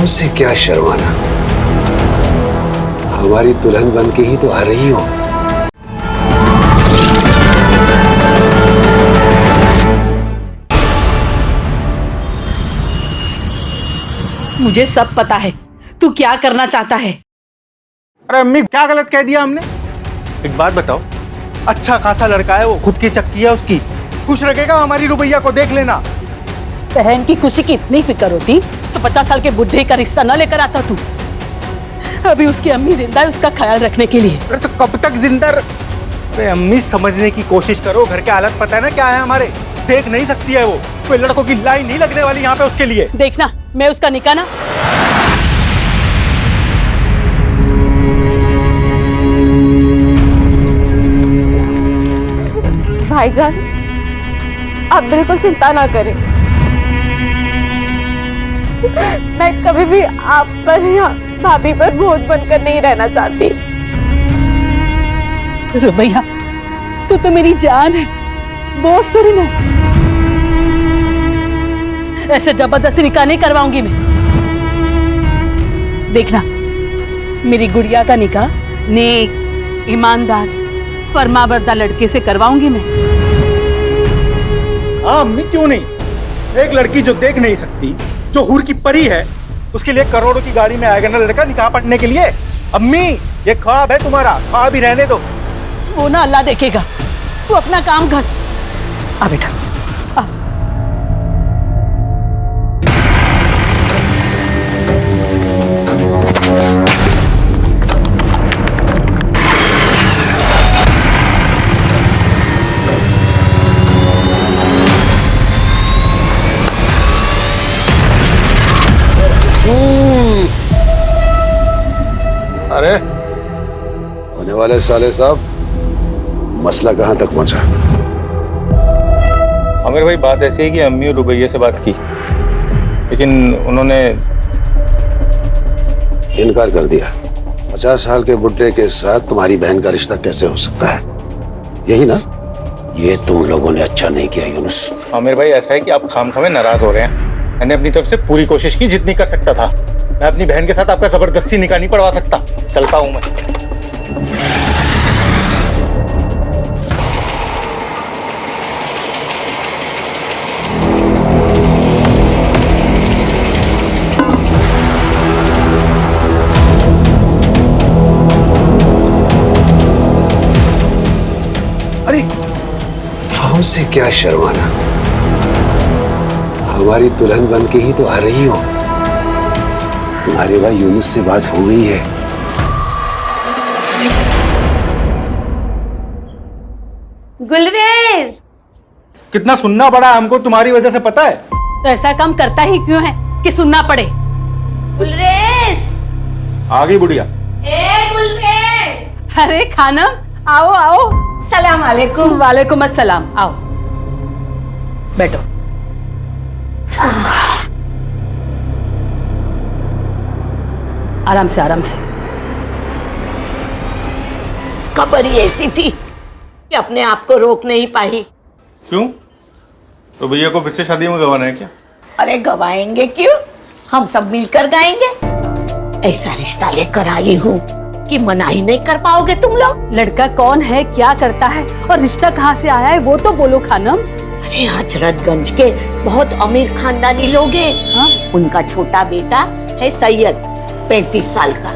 हमसे क्या शर्माना, हमारी दुल्हन बन के ही तो आ रही हो। मुझे सब पता है तू क्या करना चाहता है। अरे अम्मी, क्या गलत कह दिया हमने? एक बात बताओ, अच्छा खासा लड़का है वो, खुद की चक्की है उसकी, खुश रखेगा हमारी रुबैया को, देख लेना। बहन की खुशी की इतनी फिक्र होती तो 50 साल के बुढ़े का रिश्ता न लेकर आता तू। अभी उसकी अम्मी जिंदा है उसका ख्याल रखने के लिए। अरे तो कब तक जिंदा? अरे अम्मी, समझने की कोशिश करो, घर के हालत पता है ना क्या है हमारे, देख नहीं सकती है वो, कोई लड़कों की लाइन नहीं लगने वाली यहाँ पे उसके लिए। देखना मैं उसका निकाह ना। भाईजान, आप बिल्कुल चिंता ना करें। मैं कभी भी आप पर या भाभी पर बोझ बनकर नहीं रहना चाहती। रुबैया, तू तो मेरी जान है, बोझ थोड़ी ना। ऐसे जबरदस्ती निकाह नहीं करवाऊंगी मैं। देखना मेरी गुड़िया का निकाह नेक, ईमानदार, फरमाबरदार लड़के से करवाऊंगी मैं। हाँ अम्मी, क्यों नहीं? एक लड़की जो देख नहीं सकती, जो हूर की परी है, उसके लिए करोड़ों की गाड़ी में आएगा ना लड़का निकाह पढ़ने के लिए। अम्मी, ये ख्वाब है तुम्हारा, ख्वाब ही रहने दो। वो ना अल्लाह देखेगा, तू अपना काम कर। आ बेटा आ। अरे होने वाले साले साहब, मसला कहां तक पहुंचा? आमिर भाई, बात ऐसी है कि अम्मी और रुबैया से बात की, लेकिन उन्होंने इनकार कर दिया। 50 साल के बुड्ढे के साथ तुम्हारी बहन का रिश्ता कैसे हो सकता है? यही ना? ये तुम लोगों ने अच्छा नहीं किया यूनुस। आमिर भाई, ऐसा है कि आप खामखामे नाराज हो रहे हैं। मैंने अपनी तरफ से पूरी कोशिश की जितनी कर सकता था। मैं अपनी बहन के साथ आपका जबरदस्ती निकाह नहीं पढ़वा सकता। चलता हूं मैं। अरे हमसे क्या शर्माना, हमारी दुल्हन बन के ही तो आ रही हो। तुम्हारे भाई यूनुस से बात हो गई है। गुलरेज, कितना सुनना पड़ा हमको तुम्हारी वजह से, पता है? तो ऐसा काम करता ही क्यों है कि सुनना पड़े? गुलरेज, आ गई बुढ़िया। ए गुलरेज। अरे खानम, आओ आओ। सलाम अलैकुम। वालेकुम अस्सलाम। आओ बैठो। आराम से आराम से। खबर ही ऐसी थी कि अपने आप को रोक नहीं पाई। क्यों? तो भैया को फिर से शादी में गवाना है क्या? अरे गवाएंगे क्यों, हम सब मिलकर गाएंगे। ऐसा रिश्ता लेकर आई हूँ कि मना ही नहीं कर पाओगे तुम लोग। लड़का कौन है, क्या करता है और रिश्ता कहाँ से आया है वो तो बोलो खानम। अरे हजरतगंज के बहुत अमीर खानदानी लोग हैं। हाँ? उनका छोटा बेटा है सैयद, 35 साल का।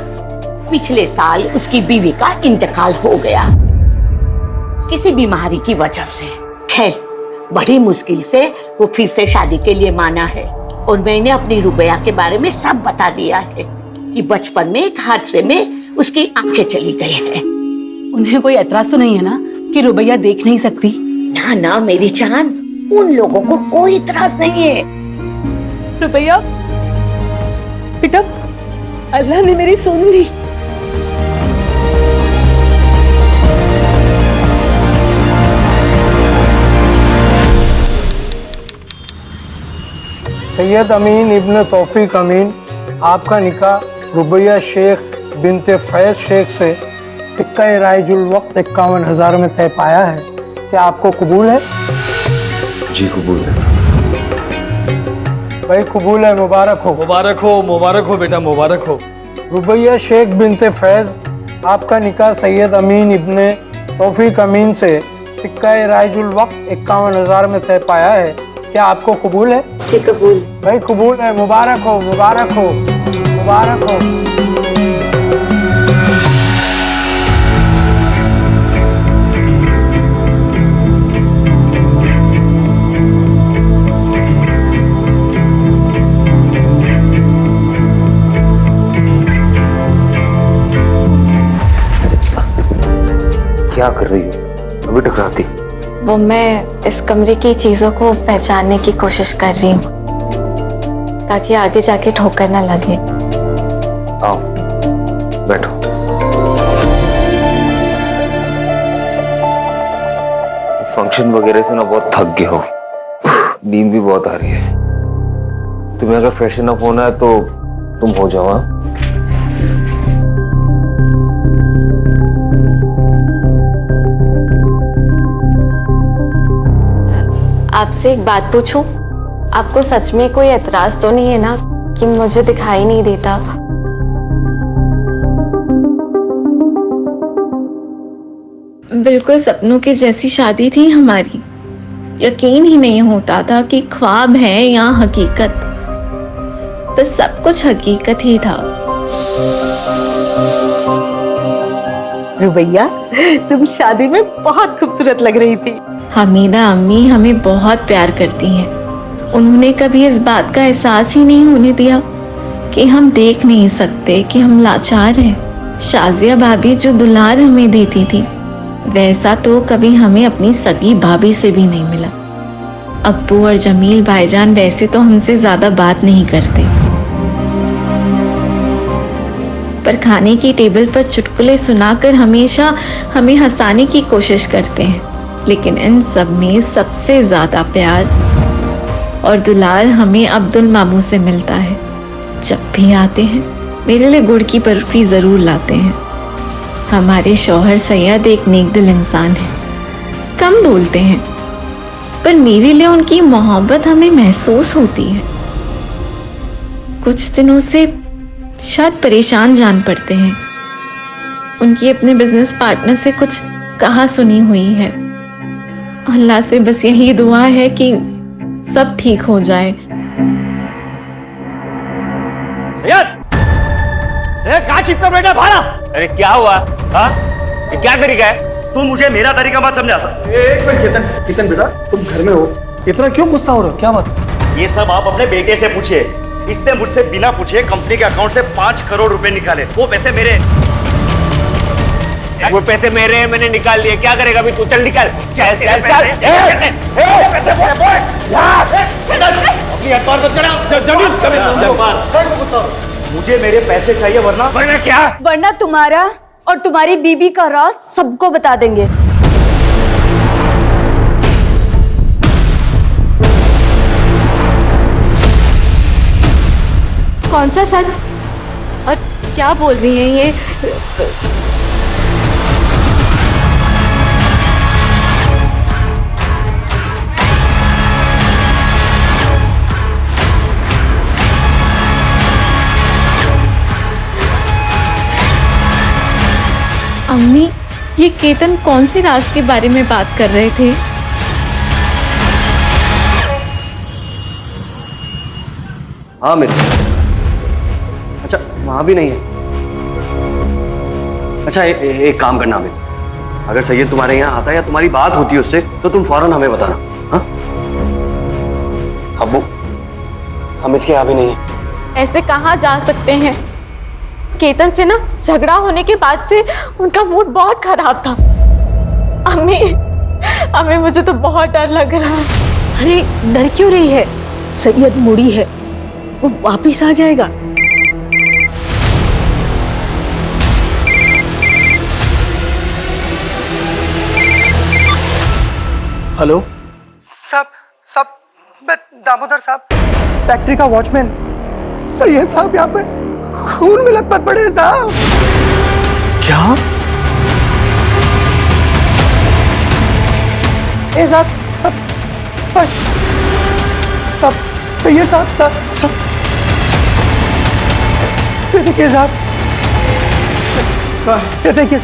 पिछले साल उसकी बीवी का इंतकाल हो गया किसी बीमारी की वजह से। खैर, बड़ी मुश्किल से वो फिर से शादी के लिए माना है। और मैंने अपनी रुबैया के बारे में सब बता दिया है कि बचपन में एक हादसे में उसकी आंखें चली गई है। उन्हें कोई एतराज तो नहीं है ना कि रुबैया देख नहीं सकती? ना ना मेरी जान, उन लोगों को कोई इतराज नहीं है। रुबैया बेटा, अल्लाह ने मेरी सुन ली। सैयद अमीन इब्न तौफीक अमीन, आपका निकाह रुबैया शेख बिनते फैज शेख से टिक्का राइजुल वक्त 51,000 में तय पाया है। क्या आपको कबूल है? जी कबूल है। भाई कबूल है, मुबारक हो। मुबारक हो बेटा, मुबारक हो। रुबैया शेख बिनते फैज, आपका निकाह सैयद अमीन इब्ने तौफीक अमीन से सिक्का राइजुल वक्त 51,000 में तय पाया है। क्या आपको कबूल है? जी कबूल। भाई कबूल है, मुबारक हो, मुबारक हो, मुबारक हो। क्या कर रही हो? अभी टकराती। वो मैं इस कमरे की चीजों को पहचानने की कोशिश कर रही हूँ ताकि आगे जाके ठोकर ना लगे। आओ बैठो। फंक्शन वगैरह से ना बहुत थक गए हो, नींद भी बहुत आ रही है। तुम्हें अगर फ्रेशन अप होना है तो तुम हो जाओ। हाँ? आपसे एक बात पूछूं? आपको सच में कोई एतराज तो नहीं है ना कि मुझे दिखाई नहीं देता? बिल्कुल सपनों की जैसी शादी थी हमारी। यकीन ही नहीं होता था कि ख्वाब है या हकीकत। बस सब कुछ हकीकत ही था। रुबैया, तुम शादी में बहुत खूबसूरत लग रही थी। हमीदा अम्मी हमें बहुत प्यार करती हैं। उन्होंने कभी इस बात का एहसास ही नहीं होने दिया कि हम देख नहीं सकते कि हम लाचार हैं। शाजिया भाभी जो दुलार हमें देती थी, वैसा तो कभी हमें अपनी सगी भाभी से भी नहीं मिला। अब्बू और जमील भाईजान वैसे तो हमसे ज्यादा बात नहीं करते, पर खाने की टेबल पर चुटकुले सुनाकर हमेशा हमें हंसाने की कोशिश करते हैं। लेकिन इन सब में सबसे ज्यादा प्यार और दुलार हमें अब्दुल मामू से मिलता है। जब भी आते हैं मेरे लिए गुड़ की बर्फी जरूर लाते हैं। हमारे शौहर सैयद एक नेकदिल इंसान है, कम बोलते हैं, पर मेरे लिए उनकी मोहब्बत हमें महसूस होती है। कुछ दिनों से शायद परेशान जान पड़ते हैं। उनकी अपने बिजनेस पार्टनर से कुछ कहा सुनी हुई है। अल्लाह से बस यही दुआ है कि सब ठीक हो जाए। सैयद कहाँ चिपका बेटा भाड़ा? अरे क्या हुआ? हाँ? ये क्या तरीका है? तू मुझे मेरा तरीका मत समझा सब। एक मिनट केतन बेटा, तुम घर में हो, इतना क्यों गुस्सा हो रहे हो? क्या बात? ये सब आप अपने बेटे से पूछिए। इसने मुझसे बिना पूछे कंपनी के अकाउंट से 5 करोड़ रुपए निकाले। वो पैसे मेरे। वो पैसे मेरे हैं, मैंने निकाल लिए। क्या करेगा अभी तू? चल निकाल, चल चल चल। अपनी अखबार मत करा। मुझे मेरे पैसे चाहिए, वरना क्या? वरना तुम्हारा और तुम्हारी बीबी का राज सबको बता देंगे। कौन सा सच और क्या बोल रही हैं ये? अम्मी, ये केतन कौन सी राज के बारे में बात कर रहे थे? हाँ मित्र। अच्छा वहां भी नहीं है। अच्छा एक काम करना अमित, अगर सैयद तुम्हारे यहाँ आता है या तुम्हारी बात होती है उससे, तो तुम फौरन हमें बताना। हाँ अब्बू, अमित के यहाँ भी नहीं है। ऐसे कहाँ जा सकते हैं? केतन से ना झगड़ा होने के बाद से उनका मूड बहुत खराब था। अम्मी मुझे तो बहुत डर लग रहा है। अरे डर क्यों रही है? सैयद मुड़ी है, वो वापिस आ जाएगा। हेलो सब मैं दामोदर साहब, फैक्ट्री का वॉचमैन। सैयद साहब यहाँ पे खून में लथपथ पड़े साहब। क्या? सब सैयद साहब साहब साहब ये देखिए साहब, ये देखिए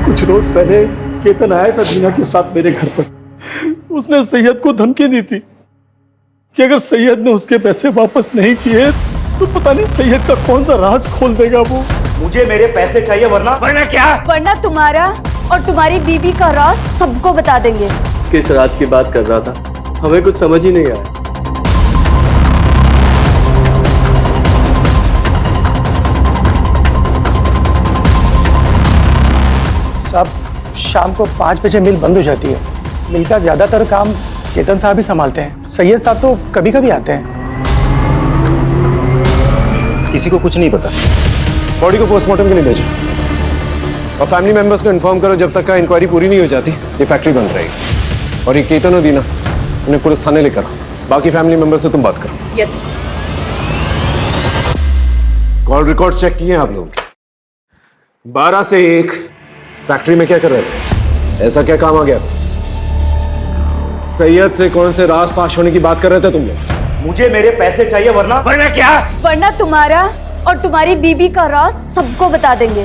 कुछ रोज पहले केतन आया था दीना के साथ मेरे घर पर। उसने सैयद को धमकी दी थी कि अगर सैयद ने उसके पैसे वापस नहीं किए तो पता नहीं सैयद का कौन सा राज खोल देगा वो। मुझे मेरे पैसे चाहिए वरना क्या? वरना तुम्हारा और तुम्हारी बीबी का राज सबको बता देंगे। किस राज की बात कर रहा था? हमें कुछ समझ ही नहीं आया। साहब शाम को 5 बजे मिल बंद हो जाती है। मिल का ज्यादातर काम केतन साहब ही संभालते हैं। सैयद साहब तो कभी कभी आते हैं। किसी को कुछ नहीं पता। बॉडी को पोस्टमार्टम के लिए भेजो और फैमिली मेंबर्स को इन्फॉर्म करो जब तक का इंक्वायरी पूरी नहीं हो जाती ये फैक्ट्री बंद रहेगी। और ये केतन और दीना उन्हें पुलिस थाने लेकर आओ। बाकी फैमिली मेंबर्स से तुम बात करो। यस। कॉल रिकॉर्ड्स चेक किए आप लोगों के? 12 से 1 फैक्ट्री में क्या कर रहे थे? ऐसा क्या काम आ गया? सैयद से कौन से राज फाश होने की बात कर रहे थे तुम लोग? मुझे मेरे पैसे चाहिए वरना क्या? वरना तुम्हारा और तुम्हारी बीबी का राज सबको बता देंगे।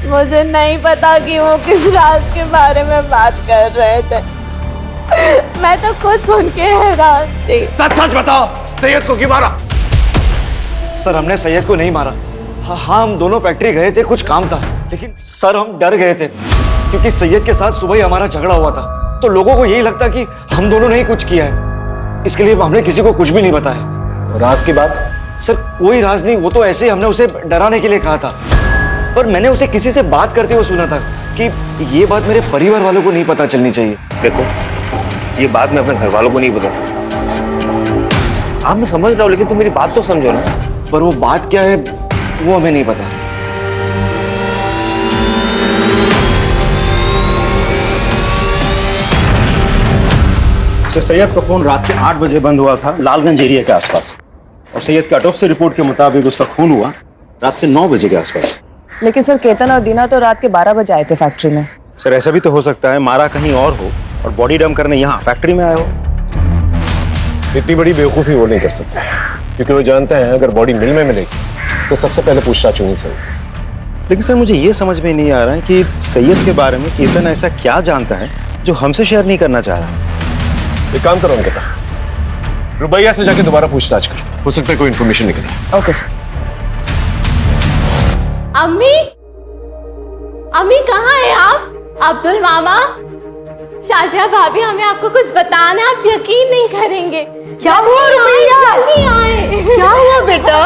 मुझे नहीं पता कि वो किस राज के बारे में बात कर रहे थे। मैं तो खुद सुन के हैरान थी। सच सच बताओ, सैयद को क्यों मारा? सर हमने सैयद को नहीं मारा। हाँ हम दोनों फैक्ट्री गए थे, कुछ काम था, लेकिन सर हम डर गए थे क्योंकि सैयद के साथ सुबह ही हमारा झगड़ा हुआ था। तो लोगों को यही लगता कि हम दोनों ने ही कुछ किया है, इसके लिए हमने किसी को कुछ भी नहीं बताया। राज की बात? सर कोई राज नहीं, वो तो ऐसे ही हमने उसे डराने के लिए कहा था। पर मैंने उसे किसी से बात करते हुए सुना था कि ये बात मेरे परिवार वालों को नहीं पता चलनी चाहिए। देखो ये बात मैं अपने घर वालों को नहीं बता सकता। आप मैं समझ रहा हूँ लेकिन तुम मेरी बात तो समझो ना। पर वो बात क्या है वो हमें नहीं पता। सैयद का फोन रात के 8 बजे बंद हुआ था लालगंज एरिया के आसपास और सैयद के ऑटोप्सी रिपोर्ट के मुताबिक उसका खून हुआ रात के 9 बजे के आसपास। लेकिन सर केतन और दीना तो रात के 12 बजे आए थे फैक्ट्री में। सर ऐसा भी तो हो सकता है मारा कहीं और हो और बॉडी डंप करने यहाँ फैक्ट्री में आए हो। इतनी बड़ी बेवकूफ़ी वो नहीं कर सकते क्योंकि वो जानते हैं अगर बॉडी मिल में मिलेगी तो सबसे पहले पूछताछ होनी से। लेकिन सर मुझे ये समझ में नहीं आ रहा है कि सैयद के बारे में केतन ऐसा क्या जानता है जो हमसे शेयर नहीं करना चाह रहा। एक काम करो अंकिता, रुबैया से जाके दोबारा पूछताछ करो, हो सकता है कोई इन्फॉर्मेशन निकले। Okay sir. अम्मी, अम्मी कहाँ है आप? अब्दुल मामा, शाजिया भाभी, हमें आपको कुछ बताना है, आप यकीन नहीं करेंगे। क्या हुआ रुबैया? जल्दी आए। क्या हुआ बेटा?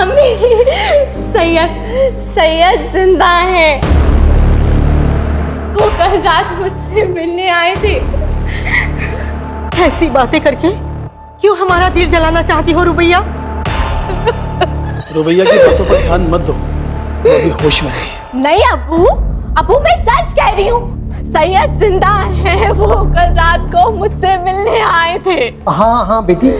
अम्मी, सैयद जिंदा है। वो कल रात मुझसे मिलने आए थे। ऐसी बातें करके क्यों हमारा दिल जलाना चाहती हो रुबैया? रुबैया की बातों पर ध्यान मत दो, वो अभी होश में नहीं अबू मैं सच कह रही हूँ, सैयद जिंदा है। वो कल रात को मुझसे मिलने आए थे। हाँ बेटी,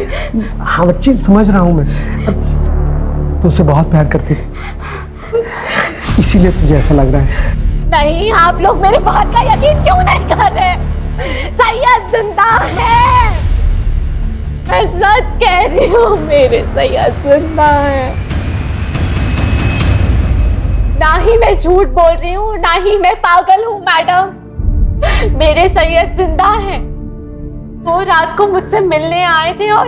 हाँ बच्ची समझ रहा हूँ मैं। तुझसे बहुत प्यार करती थी इसीलिए तुझे ऐसा लग रहा है। नहीं, आप लोग मेरी बात का यकीन क्यों नहीं कर रहे? सैयद जिंदा है, मैं सच कह रही हूँ, मेरे सैयद जिंदा है। ना ही मैं झूठ बोल रही हूँ, ना ही मैं पागल हूँ मैडम। मेरे सैयद जिंदा है। वो रात को मुझसे मिलने आए थे और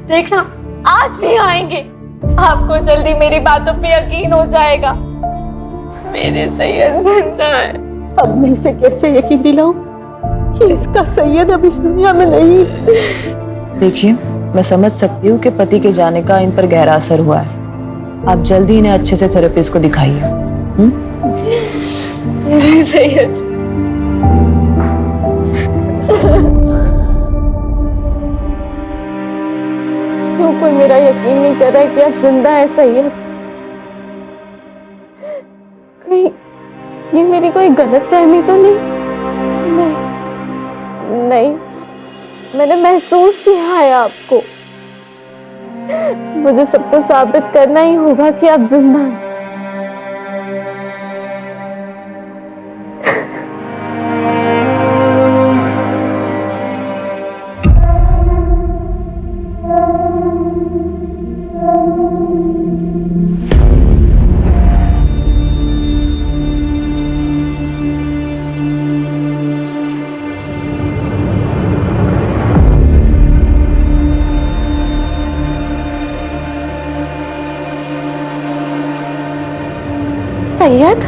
देखना आज भी आएंगे। आपको जल्दी मेरी बातों पे यकीन हो जाएगा। मेरे सैयद जिंदा है। अब मैं इसे कैसे यकीन दिलाऊं कि इसका सैयद अब इस दुनिया में नहीं? देखिए मैं समझ सकती हूँ कि पति के जाने का इन पर गहरा असर हुआ है। आप जल्दी इन्हें अच्छे से थेरेपिस्ट को दिखाइए। मेरे सैयद, क्यों कोई मेरा यकीन नहीं कर रहा है कि अब जिंदा है सैयद? कहीं ये मेरी कोई गलत फहमी तो नहीं? नहीं, मैंने महसूस किया है आपको। मुझे सबको साबित करना ही होगा कि आप जिंदा हैं। सैयद,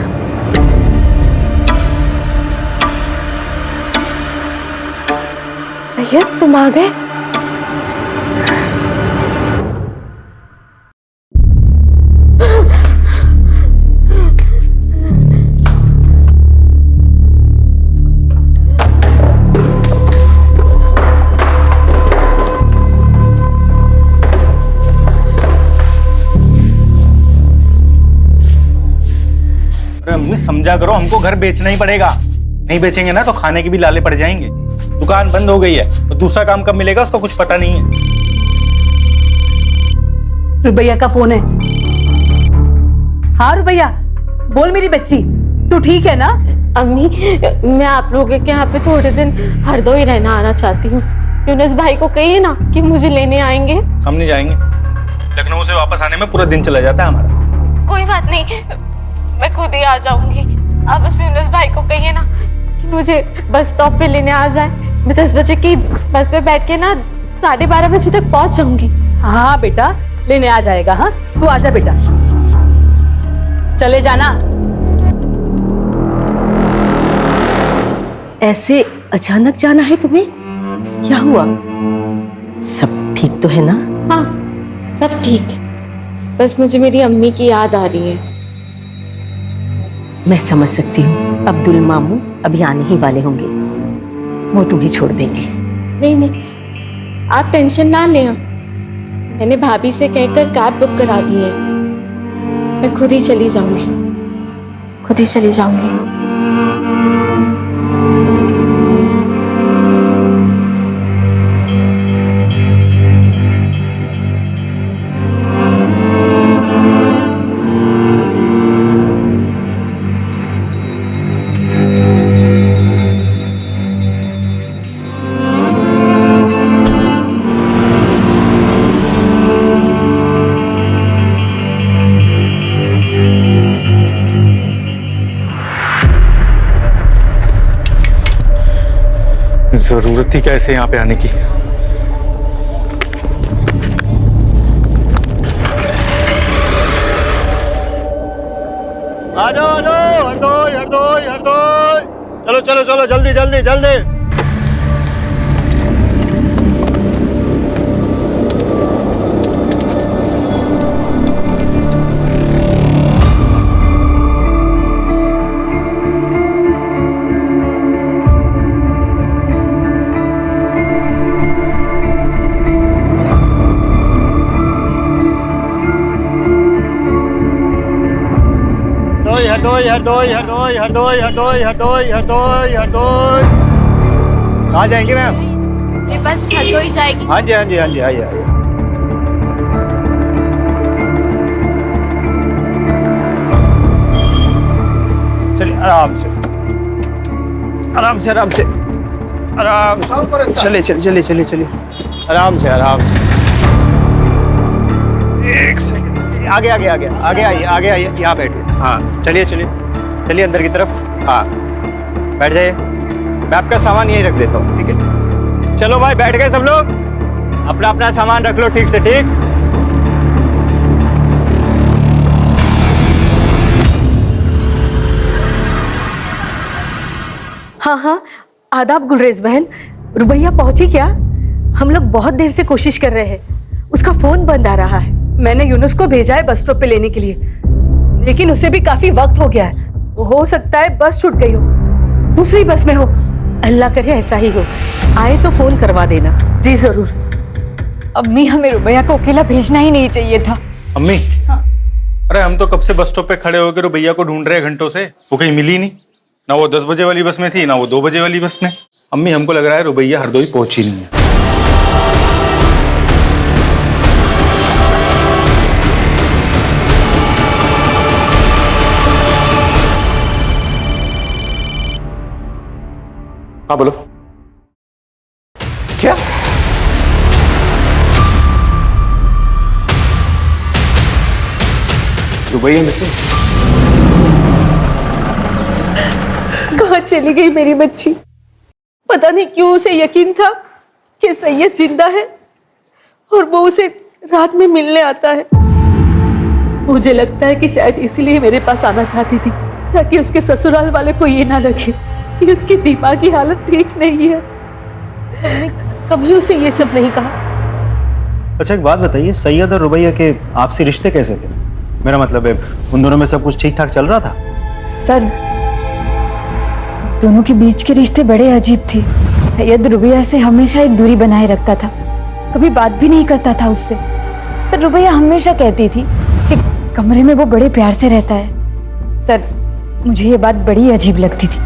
सैयद तुम आ गए। अम्मी समझा करो, हमको घर बेचना ही पड़ेगा। नहीं बेचेंगे ना तो खाने के भी लाले पड़ जाएंगे। दुकान बंद हो गई है तो दूसरा काम कब मिलेगा उसका कुछ पता नहीं है। रुबैया का फोन है। हाँ रुबैया, बोल मेरी बच्ची, तू ठीक है ना? अम्मी, मैं आप लोगों के यहाँ पे थोड़े दिन हरदोई रहना आना चाहती हूँ। यूनुस भाई को कहिए ना कि मुझे लेने आएंगे। हम नहीं जाएंगे, लखनऊ से वापस आने में पूरा दिन चला जाता है हमारा। कोई बात नहीं, मैं खुद ही आ जाऊंगी। आप उस यूनुस भाई को कहिए ना कि मुझे बस स्टॉप पे लेने आ जाए। मैं 10 बजे की बस पे बैठ के ना 12:30 बजे तक पहुंच जाऊंगी। हाँ बेटा, लेने आ जाएगा। हाँ तू आजा बेटा, चले जाना। ऐसे अचानक जाना है तुम्हें? क्या हुआ? सब ठीक तो है ना? हाँ सब ठीक है, बस मुझे मेरी अम्मी की याद आ रही है। मैं समझ सकती हूँ, अब्दुल मामू अभी आने ही वाले होंगे, वो तुम्हें छोड़ देंगे। नहीं नहीं, आप टेंशन ना लें। मैंने भाभी से कहकर कैब बुक करा दी है। मैं खुद ही चली जाऊंगी, खुद ही चली जाऊंगी। जरूरत थी क्या ऐसे यहाँ पे आने की? आ जाओ हरदोई हरदोई हरदोई, चलो चलो चलो जल्दी जल्दी जल्दी। हरदोई हरदोई हरदोई हरदोई हरदोई हरदोई हरदोई हरदोई। कहाँ जाएंगे मैम? ये बस हरदोई जाएगी। हाँ जी हाँ जी हाँ जी, आइए आइए। चलिए आराम से आराम से आराम से आराम से, चलिए चलिए चलिए चलिए चलिए, आराम से आराम से। एक सेकंड, आगे आगे आगे आगे आइए, आगे आइए, यहाँ बैठिए। हाँ चलिए चलिए चलिए अंदर की तरफ। हाँ बैठ जाइए, मैं आपका सामान यहीं रख देता हूँ, ठीक है? चलो भाई बैठ गए सब लोग, अपना अपना सामान रख लो ठीक से, ठीक? हाँ हाँ, आदाब गुलरेज बहन। रुबैया पहुंची क्या? हम लोग बहुत देर से कोशिश कर रहे हैं, उसका फोन बंद आ रहा है। मैंने यूनुस को भेजा है बस स्टॉप पे लेने के लिए, लेकिन उसे भी काफी वक्त हो गया है। हो सकता है बस छूट गई हो, दूसरी बस में हो। अल्लाह करे ऐसा ही हो। आए तो फोन करवा देना। जी जरूर। अम्मी, हमें रुबैया को अकेला भेजना ही नहीं चाहिए था। अम्मी अरे हम तो कब से बस स्टॉप पे खड़े होकर रुबैया को ढूंढ रहे हैं घंटों से, वो कहीं मिली नहीं। ना वो 10 बजे वाली बस में थी, ना वो 2 बजे वाली बस में। अम्मी हमको लग रहा है रुबैया हरदोई पहुंची नहीं है। हाँ बोलो। क्या? रुबैया मिसिंग? कहाँ चली गई मेरी बच्ची? पता नहीं क्यों उसे यकीन था कि सैयद जिंदा है और वो उसे रात में मिलने आता है। मुझे लगता है कि शायद इसीलिए मेरे पास आना चाहती थी, ताकि उसके ससुराल वाले को ये ना लगे कि उसकी दिमागी हालत ठीक नहीं है। हमने कभी उसे ये सब नहीं कहा। अच्छा एक बात बताइए, सैयद और रुबैया के आपसी रिश्ते कैसे थे? मेरा मतलब है उन दोनों में सब कुछ ठीक ठाक चल रहा था? सर, दोनों के बीच के रिश्ते बड़े अजीब थे। सैयद रुबैया से हमेशा एक दूरी बनाए रखता था, कभी बात भी नहीं करता था उससे। पर रुबैया हमेशा कहती थी कि कमरे में वो बड़े प्यार से रहता है। सर, मुझे ये बात बड़ी अजीब लगती थी।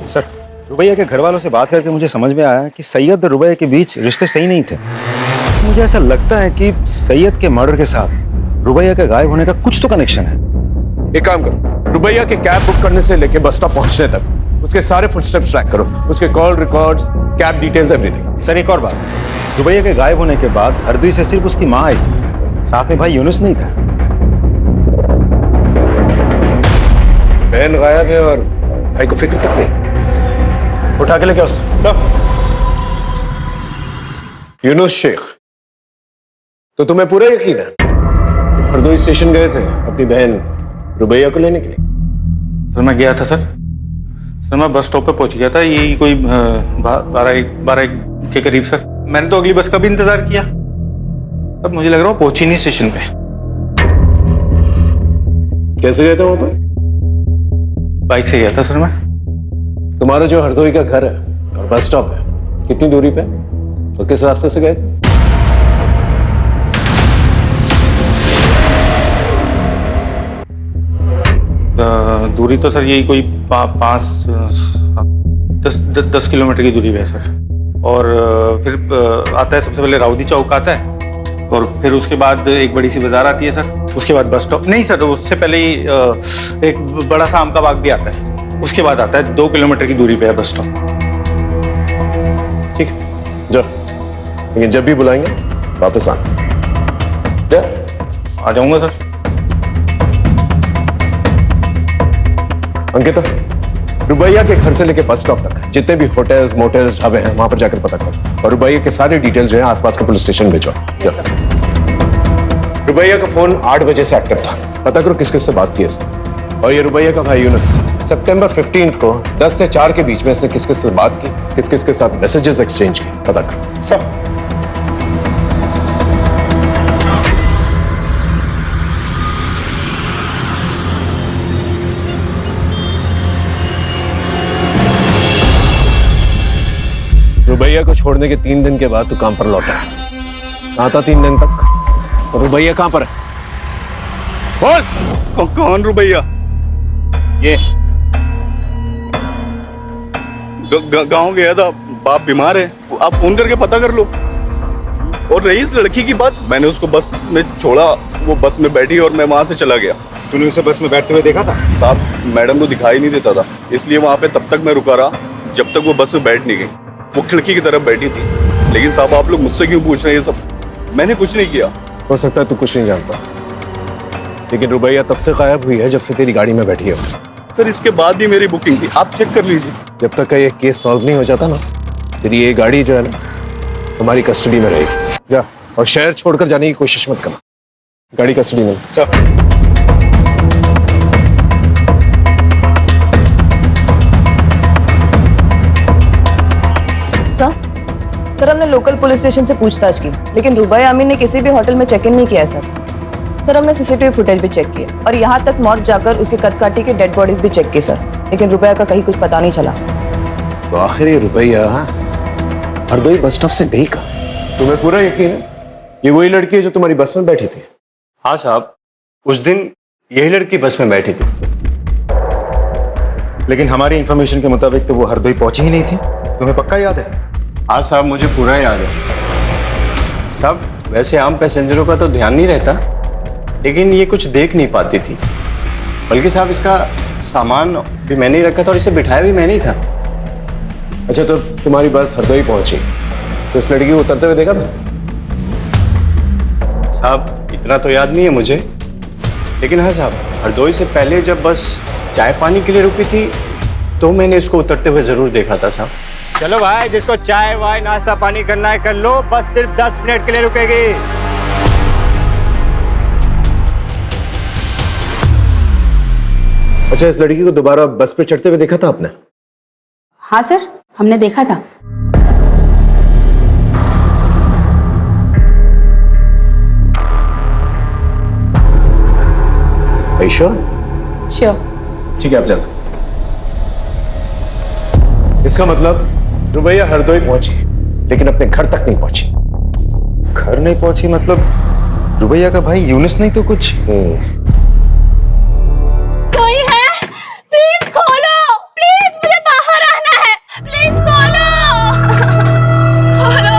सर, रुबैया के घर वालों से बात करके मुझे समझ में आया कि सैयद और रुबैया के बीच रिश्ते सही नहीं थे। मुझे ऐसा लगता है कि सैयद के मर्डर के साथ रुबैया के गायब होने का कुछ तो कनेक्शन है। एक काम करो, रुबैया के कैब बुक करने से लेके बस स्टॉप पहुंचने तक उसके सारे फुटस्टेप्स ट्रैक करो, उसके call records, cab details, everything. Sir एक और बात, रुबैया के गायब होने के बाद हरदोई से सिर्फ उसकी माँ आई थी, साथ में भाई यूनुस नहीं था। बहन गायब है और भाई को फिक्र तक नहीं। उठा के लेके आओ सब। यूनुस शेख, तो तुम्हें पूरा यकीन है? हरदोई स्टेशन गए थे अपनी बहन रुबैया को लेने के लिए? सर मैं गया था सर मैं बस स्टॉप पे पहुंच गया था, यही कोई 12 के करीब सर। मैंने तो अगली बस का भी इंतजार किया, तब मुझे लग रहा है पहुंची नहीं स्टेशन पे। कैसे गए थे वहां पर? बाइक से गया था सर मैं। तुम्हारा जो हरदोई का घर है और बस स्टॉप है कितनी दूरी पे, तो किस रास्ते से गए थे? दूरी तो सर यही कोई 10 किलोमीटर की दूरी पे है सर। और फिर आता है सबसे पहले राउदी चौक आता है और फिर उसके बाद एक बड़ी सी बाजार आती है सर, उसके बाद बस स्टॉप। नहीं सर, उससे पहले ही एक बड़ा सा आम का बाग भी आता है, उसके बाद आता है 2 किलोमीटर की दूरी पे है बस स्टॉप। ठीक है, जाओ, लेकिन जब भी बुलाएंगे वापस आना। आ जाऊंगा सर। अंकिता, रुबैया के घर से लेके बस स्टॉप तक जितने भी होटल्स, मोटल्स, ढाबे हैं वहां पर जाकर पता करो और रुबैया के सारे डिटेल्स जो है आसपास के पुलिस स्टेशन भेजो। रुबैया का फोन 8 बजे से एक्टिव था, पता करो किस किस से बात की इसने। और ये रुबैया का भाई यूनुस, सितंबर 15 को 10 से 4 के बीच में इसने किस किस से बात की, किस किस के साथ मैसेजेस एक्सचेंज किए, पता करो सब। रुबैया को छोड़ने के 3 दिन के बाद तू काम पर लौटा। आता 3 दिन तक। और रुबैया कहां पर है? बोल। कौन रुबैया? ये गांव गया था, बाप बीमार है, आप फोन करके पता कर लो। और रही इस लड़की की बात, मैंने उसको बस में छोड़ा, वो बस में बैठी और मैं वहां से चला गया। तूने उसे बस में बैठते हुए देखा था? साहब, मैडम को दिखाई नहीं देता था, इसलिए वहां पे तब तक मैं रुका रहा जब तक वो बस में बैठ नहीं गई। वो खिड़की की तरफ बैठी थी। लेकिन साहब, आप लोग मुझसे क्यों पूछ रहे हैं ये सब? मैंने कुछ नहीं किया। हो सकता है तू कुछ नहीं जानता, लेकिन रुबैया तब से गायब हुई है जब से तेरी गाड़ी में बैठी है। सर, इसके बाद भी मेरी बुकिंग थी, आप चेक कर लीजिए। जब तक का ये केस सॉल्व नहीं हो जाता ना, तेरी ये गाड़ी जो है ना हमारी कस्टडी में रहेगी। जा, और शहर छोड़कर जाने की कोशिश मत करना। गाड़ी कस्टडी में। सर, हमने लोकल पुलिस स्टेशन से पूछताछ की, लेकिन रुबैया अमीन ने किसी भी होटल में चेक इन नहीं किया है सर। हमने सीसीटीवी फुटेज भी चेक किए और यहाँ तक मॉर्ग जाकर उसके कदकाठी के डेड बॉडीज भी चेक किए सर, लेकिन रुबैया का कहीं कुछ पता नहीं चला। तो आखिर ये रुबैया हरदोई बस स्टॉप से गई कहाँ? तुम्हें पूरा यकीन है ये वही लड़की है जो तुम्हारी बस में बैठी थी? हाँ साहब, उस दिन यही लड़की बस में बैठी थी, लेकिन हमारी इंफॉर्मेशन के मुताबिक तो वो हरदोई पहुंची ही नहीं थी। तुम्हें पक्का याद है? हाँ साहब, मुझे पूरा याद है साहब। वैसे आम पैसेंजरों का तो ध्यान नहीं रहता, लेकिन ये कुछ देख नहीं पाती थी। बल्कि साहब इसका सामान भी मैंने ही रखा था और इसे बिठाया भी मैंने ही था। अच्छा, तो तुम्हारी बस हरदोई पहुंची तो इस लड़की को उतरते हुए देखा था? साहब इतना तो याद नहीं है मुझे, लेकिन हाँ साहब, हरदोई से पहले जब बस चाय पानी के लिए रुकी थी तो मैंने इसको उतरते हुए जरूर देखा था साहब। चलो भाई, जिसको चाय वाय नाश्ता पानी करना है कर लो, बस सिर्फ 10 मिनट के लिए रुकेगी। अच्छा, इस लड़की को दोबारा बस पे चढ़ते हुए देखा था आपने? हाँ सर, हमने देखा था। श्योर? श्योर। ठीक है, आप जा सकते। इसका मतलब रुबैया हरदोई पहुंची, लेकिन अपने घर तक नहीं पहुंची। घर नहीं पहुंची मतलब रुबैया का भाई यूनुस नहीं तो कुछ? कोई है? प्लीज खोलो, प्लीज मुझे बाहर आना है, प्लीज खोलो, खोलो,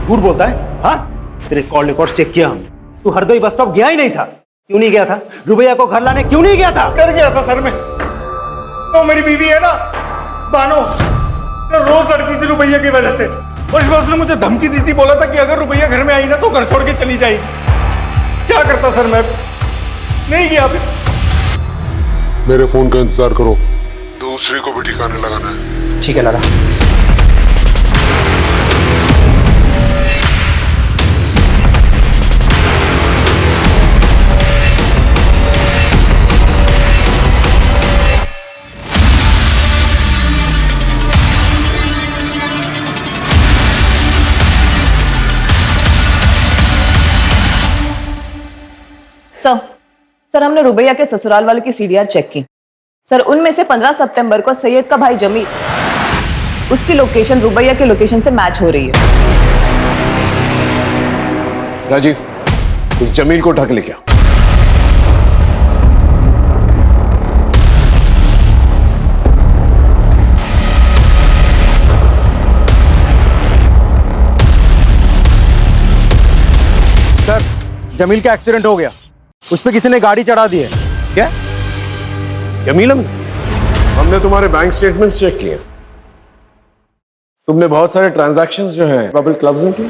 झूठ बोलता है? हाँ, तेरे कॉल रिकॉर्ड चेक किया हमने। तू हरदोई बस स्टॉप गया ही नहीं था। क्यों नहीं गया था? रुबैया को घर लाने क्यों नहीं गया था? कर गया था सर मैं। तो मेरी बीवी है ना बानो, तो रोज लड़ती थी रुबैया की वजह से, और इस बार उसने मुझे धमकी दी थी, बोला था कि अगर रुबैया घर में आई ना तो घर छोड़ के चली जाएगी। क्या करता सर मैं? नहीं गया। मेरे फोन का इंतजार करो, दूसरे को भी ठिकाने लगाना है। ठीक है लाला। सर हमने रुबैया के ससुराल वाले की सीडीआर चेक की सर। उनमें से 15 सितंबर को सैयद का भाई जमील, उसकी लोकेशन रुबैया के लोकेशन से मैच हो रही है। राजीव, इस जमील को उठा के लेके आओ। सर, जमील का एक्सीडेंट हो गया, उस पे किसी ने गाड़ी चढ़ा दी है। क्या? जमील? हमने तुम्हारे बैंक स्टेटमेंट्स चेक किए, तुमने बहुत सारे ट्रांजैक्शंस जो हैं बबल क्लब्स में किए।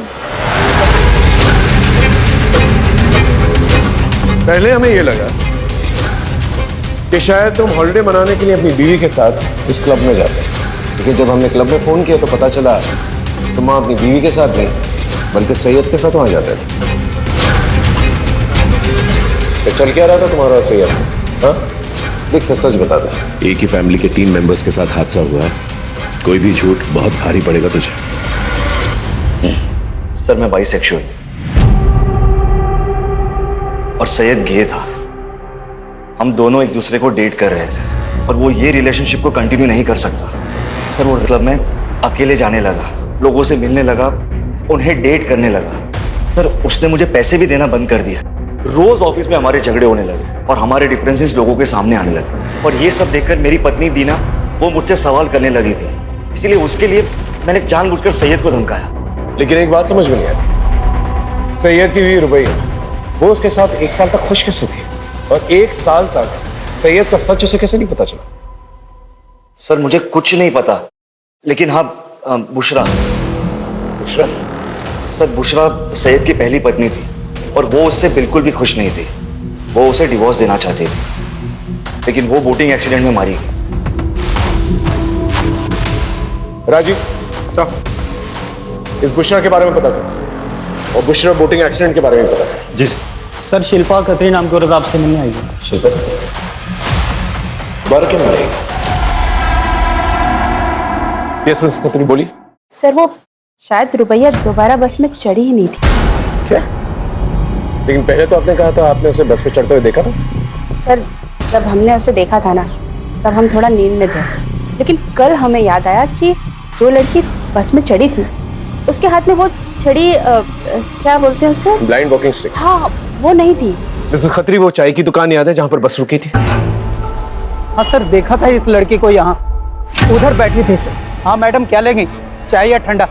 पहले हमें यह लगा कि शायद तुम हॉलिडे मनाने के लिए अपनी बीवी के साथ इस क्लब में जाते हैं, लेकिन जब हमने क्लब में फोन किया तो पता चला तुम अपनी बीवी के साथ नहीं बल्कि सैयद के साथ वहां जाते थे। तो चल क्या रहा था तुम्हारा सैयद? हाँ, देख सच बता दे। एक ही फैमिली के 3 मेंबर्स के साथ हादसा हुआ है, कोई भी झूठ बहुत भारी पड़ेगा तुझे। सर मैं बाइसेक्सुअल और सैयद गे था। हम दोनों एक दूसरे को डेट कर रहे थे और वो ये रिलेशनशिप को कंटिन्यू नहीं कर सकता। सर वो क्लब में अकेले जाने लगा, लोगों से मिलने लगा, उन्हें डेट करने लगा। सर उसने मुझे पैसे भी देना बंद कर दिया। रोज ऑफिस में हमारे झगड़े होने लगे और हमारे डिफरेंसेस लोगों के सामने आने लगे। और ये सब देखकर मेरी पत्नी दीना वो मुझसे सवाल करने लगी थी, इसीलिए उसके लिए मैंने जानबूझकर सैयद को धमकाया। लेकिन एक बात समझ में नहीं आई, सैयद की बीवी रुबैया, वो उसके साथ 1 साल तक खुश कैसे थी और 1 साल तक सैयद का सच उसे कैसे नहीं पता चला? सर मुझे कुछ नहीं पता, लेकिन हाँ बुशरा सर, बुशरा सैयद की पहली पत्नी थी और वो उससे बिल्कुल भी खुश नहीं थी। वो उसे डिवोर्स देना चाहती थी, लेकिन वो बोटिंग एक्सीडेंट में मारी गई। राजीव, इस बुशरा के बारे में पता करो और बुशरा बोटिंग एक्सीडेंट के बारे में पता करो। जी सर। सर शिल्पा खत्री नाम की औरत आपसे मिलने आएगी। शिल्पा खत्री दोबारा क्यों मिलेगी? यस मिस खत्री, बोलिए। सर वो शायद रुबैया दोबारा बस में चढ़ी ही नहीं थी। क्या? लेकिन पहले तो आपने कहा था आपने उसे बस पे चढ़ते हुए देखा था। सर जब हमने उसे देखा था ना, तब हम थोड़ा नींद में थे, लेकिन कल हमें याद आया कि जो लड़की बस में चढ़ी थी, उसके हाथ में वो छड़ी क्या बोलते हैं उसे? Blind walking stick. हाँ, वो नहीं थी। मिसेस खत्री, वो चाय की दुकान याद है जहां पर बस रुकी थी? हाँ सर, देखा था इस लड़की को यहाँ, उधर बैठी थी सर। हाँ मैडम, क्या लेंगी, चाय या ठंडा?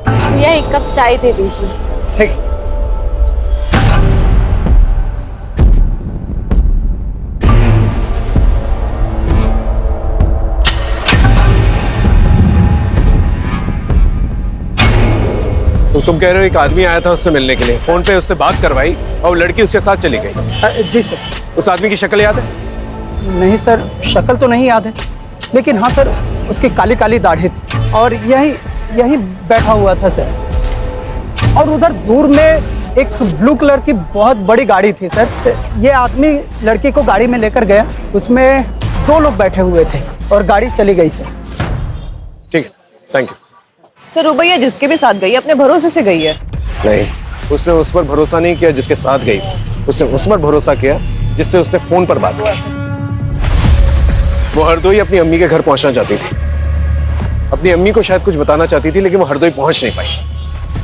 भैया 1 कप चाय दे दीजिए। ठीक। तो तुम कह रहे हो एक आदमी आया था उससे मिलने के लिए, फोन पे उससे बात करवाई और वो लड़की उसके साथ चली गई? जी सर। उस आदमी की शक्ल याद है? नहीं सर, शक्ल तो नहीं याद है, लेकिन हाँ सर, उसकी काली काली दाढ़ी थी और यही बैठा हुआ था सर। और उधर दूर में एक ब्लू कलर की बहुत बड़ी गाड़ी थी सर। ये आदमी लड़की को गाड़ी में लेकर गया, उसमें 2 लोग बैठे हुए थे और गाड़ी चली गई सर। ठीक है, थैंक यू। सर रुबैया जिसके भी साथ गई है अपने भरोसे से गई है। नहीं, उसने उस पर भरोसा नहीं किया जिसके साथ गई, उसने उस पर भरोसा किया जिससे उसने फोन पर बात की। वो हरदोई अपनी अम्मी के घर पहुंचना चाहती थी, अपनी अम्मी को शायद कुछ बताना चाहती थी, लेकिन वो हरदोई पहुंच नहीं पाई।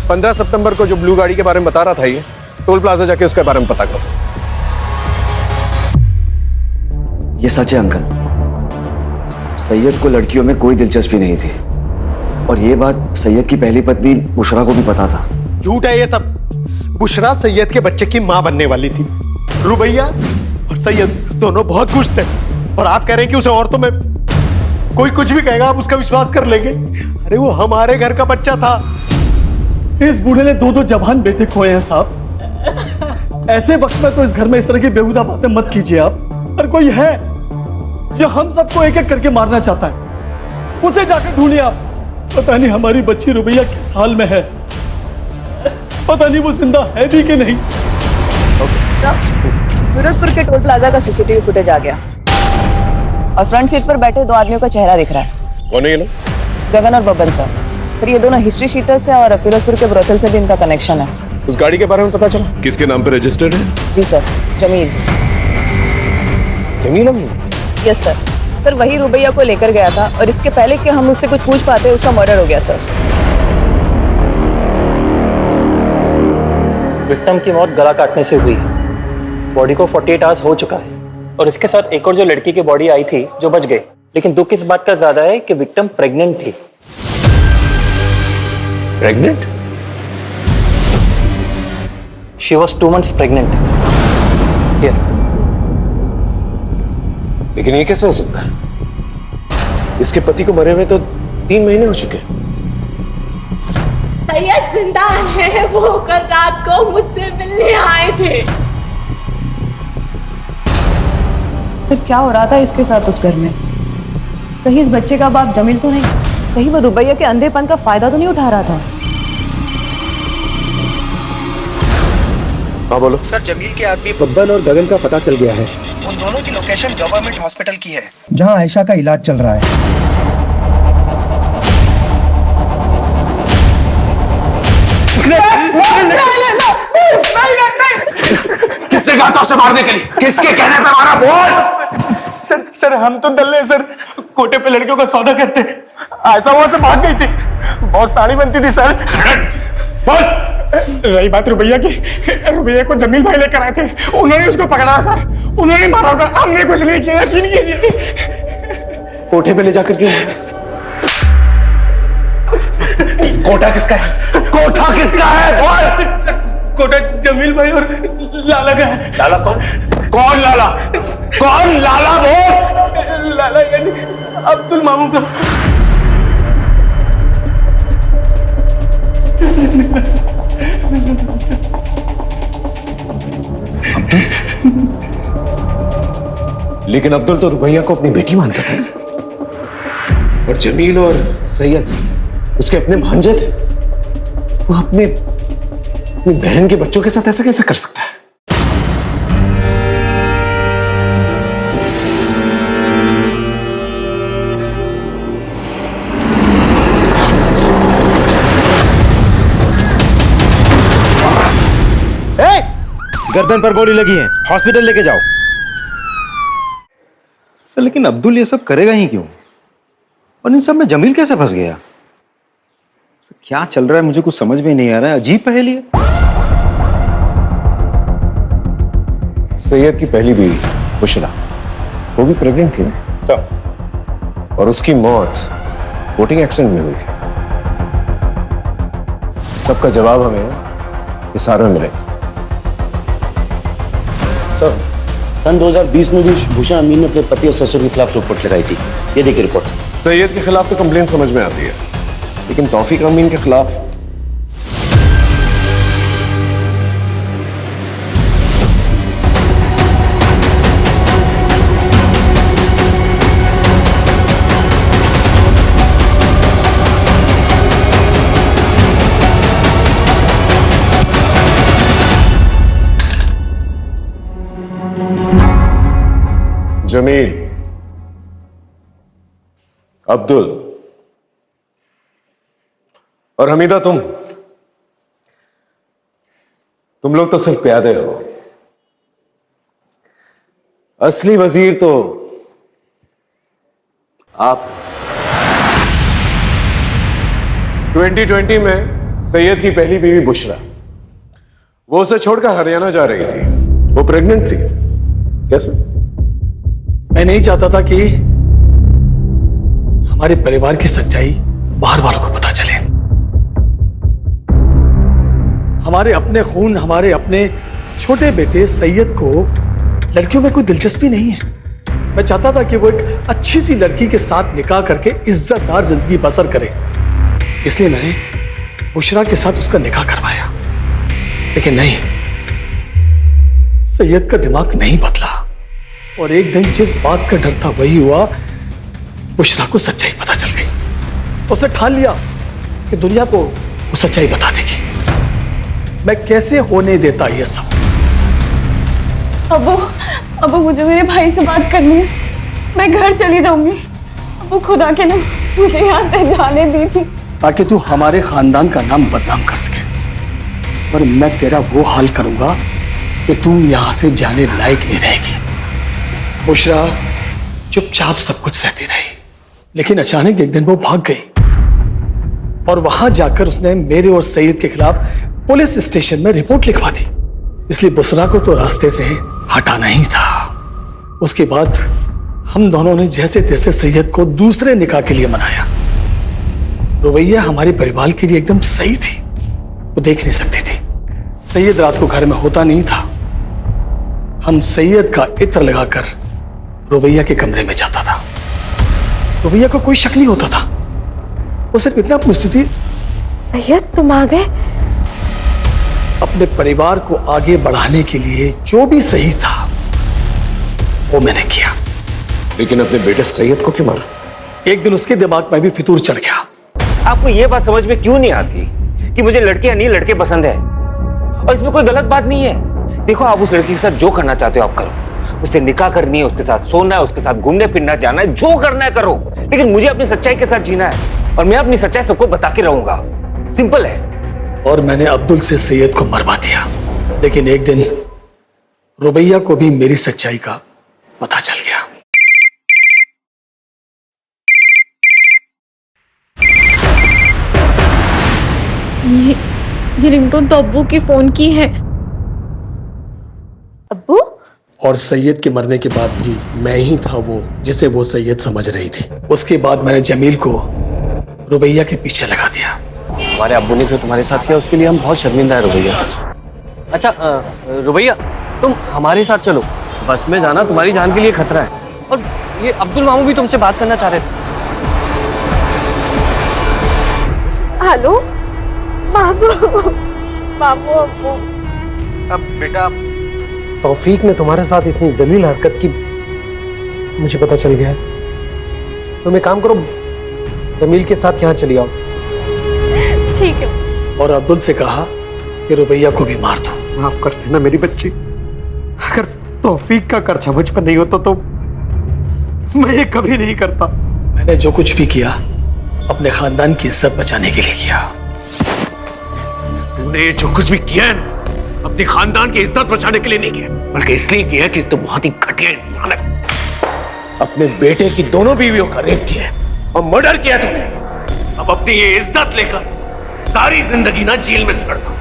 15 सितंबर को जो ब्लू गाड़ी के बारे में बता रहा था, ये टोल प्लाजा जाके उसके बारे में पता करो। ये सच है अंकल, सैयद को लड़कियों में कोई दिलचस्पी नहीं थी और ये बात सैयद की पहली पत्नी बुशरा को भी पता था। झूठ है ये सब। बुशरा सैयद के बच्चे की मां बनने वाली थी। रुबैया और सैयद दोनों बहुत खुश थे और आप कह रहे हैं कि उसे औरतों में कोई कुछ भी कहेगा आप उसका विश्वास कर लेंगे? अरे वो हमारे घर का बच्चा था। इस बूढ़े ने 2 जवान बेटे खोए हैं साहब। ऐसे वक्त में तो इस घर में इस तरह की बेहुदा बातें मत कीजिए आप। और कोई है जो हम सबको एक एक करके मारना चाहता है, उसे जाकर ढूंढिए आप। पता नहीं हमारी बच्ची रुबैया किस हाल में है, पता नहीं वो जिंदा है भी कि नहीं। फिरोजपुर के टोल प्लाजा का सीसीटीवी फुटेज आ गया और फ्रंट सीट पर बैठे 2 आदमियों का चेहरा दिख रहा है। कौन है ये लोग? गगन और बबन सर ये दोनों हिस्ट्री शीटर्स हैं और फिरोजपुर के ब्रोथल से भी इनका कनेक्शन है। उस गाड़ी के बारे में पता चला? किसके नाम पे रजिस्टर्ड है? जी sir, Jameel. Jameel Ameen? Yes sir. Sir वही रुबैया को लेकर गया था और इसके पहले कि हम उससे कुछ पूछ पाते उसका मर्डर हो गया सर। विक्टिम की मौत गला काटने से हुई है। बॉडी को 48 आवर्स हो चुका है और इसके साथ एक और जो लड़की की बॉडी आई थी जो बच गई, लेकिन दुख इस बात का ज्यादा है कि विक्टिम प्रेग्नेंट थी। Pregnant? She was 2 months pregnant. लेकिन ये कैसे हो सकता है? इसके पति को मरे हुए तो 3 महीने हो चुके। सैयद जिंदा है, वो कल रात को मुझसे मिलने आए थे। सर क्या हो रहा था इसके साथ उस घर में? कहीं इस बच्चे का बाप जमील तो नहीं, कहीं वो रुबैया के अंधेपन का फायदा तो नहीं उठा रहा था? हाँ बोलो। सर जमील के आदमी बब्बन और गगन का पता चल गया है। उन दोनों की लोकेशन गवर्नमेंट हॉस्पिटल की है जहां आयशा का इलाज चल रहा है। किसने कहा था उसे मारने के लिए? किसके कहने पे मारा? बोल। सर हम तो दल्ले सर, कोटे पे लड़कियों का सौदा करते। आयशा वहां से भाग गई थी, बहुत साड़ी बनती थी सर। बोल। रही बात रुबैया की, रुबैया को जमील भाई लेकर आए थे, उन्होंने उसको पकड़ा सर, उन्होंने मारा होगा, हमने कुछ नहीं किया, यकीन कीजिए। कोठे पे ले जाकर क्यों? कोटा किसका है? कोठा किसका है? बोल। कोटा जमील भाई और लाला का है। लाला कौन? कौन लाला? कौन लाला? बोल। लाला यानी अब्दुल मामू का। लेकिन अब्दुल तो रुबैया को अपनी बेटी मानता था और जमील और सैयद उसके अपने भांजे थे। वो अपनी बहन के बच्चों के साथ ऐसा कैसे कर सकता है? गर्दन पर गोली लगी है, हॉस्पिटल लेके जाओ। सर लेकिन अब्दुल ये सब करेगा ही क्यों? और इन सब में जमील कैसे फंस गया? क्या चल रहा है मुझे कुछ समझ में नहीं आ रहा है, अजीब पहेली है। सैयद की पहली बीवी बुशरा, वो भी प्रेग्नेंट थी ना सर, और उसकी मौत बोटिंग एक्सीडेंट में हुई थी। सबका जवाब हमें हिसार में मिलेगा। सर, सन 2020 में भी भूषण अमीन ने अपने पति और ससुर के खिलाफ रिपोर्ट लगाई थी। ये देखिए रिपोर्ट। सैयद के खिलाफ तो कंप्लेन समझ में आती है, लेकिन तौफीक अमीन के खिलाफ जमील, अब्दुल और हमीदा, तुम लोग तो सिर्फ प्यादे हो। असली वजीर तो आप। 2020 में सैयद की पहली बीवी बुशरा, वो उसे छोड़कर हरियाणा जा रही थी। वो प्रेग्नेंट थी। कैसे? मैं नहीं चाहता था कि हमारे परिवार की सच्चाई बाहर वालों को पता चले। हमारे अपने खून, हमारे अपने छोटे बेटे सैयद को लड़कियों में कोई दिलचस्पी नहीं है। मैं चाहता था कि वो एक अच्छी सी लड़की के साथ निकाह करके इज्जतदार जिंदगी बसर करे, इसलिए मैंने बुशरा के साथ उसका निकाह करवाया। लेकिन नहीं, सैयद का दिमाग नहीं बदला और एक दिन जिस बात का डर था वही हुआ। बुशरा को सच्चाई पता चल गई। उसने ठान लिया कि दुनिया को वो सच्चाई बता देगी। मैं कैसे होने देता ये सब? अबू मुझे मेरे भाई से बात करनी है। मैं घर चली जाऊंगी। अबू खुदा के नाम मुझे यहाँ से जाने दीजिए, ताकि तू हमारे खानदान का नाम बदनाम कर सके। पर मैं तेरा वो हाल करूंगा कि तू यहाँ से जाने लायक नहीं रहेगी। बुशरा चुपचाप सब कुछ सहती रही, लेकिन अचानक एक दिन वो भाग गई और वहां जाकर उसने मेरे और सैयद के खिलाफ पुलिस स्टेशन में रिपोर्ट लिखवा दी। इसलिए बुशरा को तो रास्ते से हटाना ही था। उसके बाद हम दोनों ने जैसे तैसे सैयद को दूसरे निकाह के लिए मनाया। रुबैया हमारे परिवार के लिए एकदम सही थी। वो देख नहीं सकती थी। सैयद रात को घर में होता नहीं था। हम सैयद का इत्र लगाकर रुबैया के कमरे में जाता था। रुबैया को कोई शक नहीं होता था। वो सिर्फ इतना पूछती थी, सैयद तुम आ गए? अपने परिवार को आगे बढ़ाने के लिए जो भी सही था वो मैंने किया। लेकिन अपने बेटे सैयद को क्यों मारा? एक दिन उसके दिमाग में भी फितूर चढ़ गया। आपको ये बात समझ में क्यों नहीं आती कि मुझे लड़कियां नहीं लड़के पसंद है, और इसमें कोई गलत बात नहीं है। देखो, आप उस लड़की के साथ जो करना चाहते हो आप करो। उससे निकाह करनी है, उसके साथ सोना है, उसके साथ घूमने फिरना जाना है, जो करना है करो। लेकिन मुझे अपनी सच्चाई के साथ जीना है और मैं अपनी सच्चाई सबको बता के रहूंगा। सिंपल है। और मैंने अब्दुल से सैयद को मरवा दिया। लेकिन एक दिन रुबैया को भी मेरी सच्चाई का पता चल गया। ये रिंगटोन तो अब्बू की फोन की है। अब्बू? और सैयद के मरने के बाद भी मैं ही था वो जिसे वो सैयद समझ रही थी। उसके बाद मैंने जमील को रुबैया के पीछे लगा दिया। हमारे अब्बू ने जो तुम्हारे साथ किया उसके लिए हम बहुत शर्मिंदा है रुबैया। अच्छा रुबैया, तुम हमारे साथ चलो। बस में जाना तुम्हारी जान के लिए खतरा है। और ये अब्दुल मामू भी तुमसे बात करना चाह रहे थे। हेलो बाबू, बाबू अब्बू। अब बेटा, तौफीक ने तुम्हारे साथ इतनी जलील हरकत की मुझे पता चल गया है। तुम एक काम करो, जमील के साथ यहाँ चली आओ। ठीक है। और अब्दुल से कहा कि रुबैया को भी मार दो। माफ कर देना मेरी बच्ची। अगर तौफीक का कर्जा मुझ पर नहीं होता तो मैं ये कभी नहीं करता। मैंने जो कुछ भी किया अपने खानदान की इज्जत बचाने के लिए किया। तुमने जो कुछ भी किया है ना, अपने खानदान की इज्जत बचाने के लिए नहीं किया, बल्कि इसलिए किया कि तुम बहुत ही घटिया इंसान है। अपने बेटे की दोनों बीवियों का रेप किया है और मर्डर किया तुमने। अब अपनी ये इज्जत लेकर सारी जिंदगी ना जेल में सड़ना।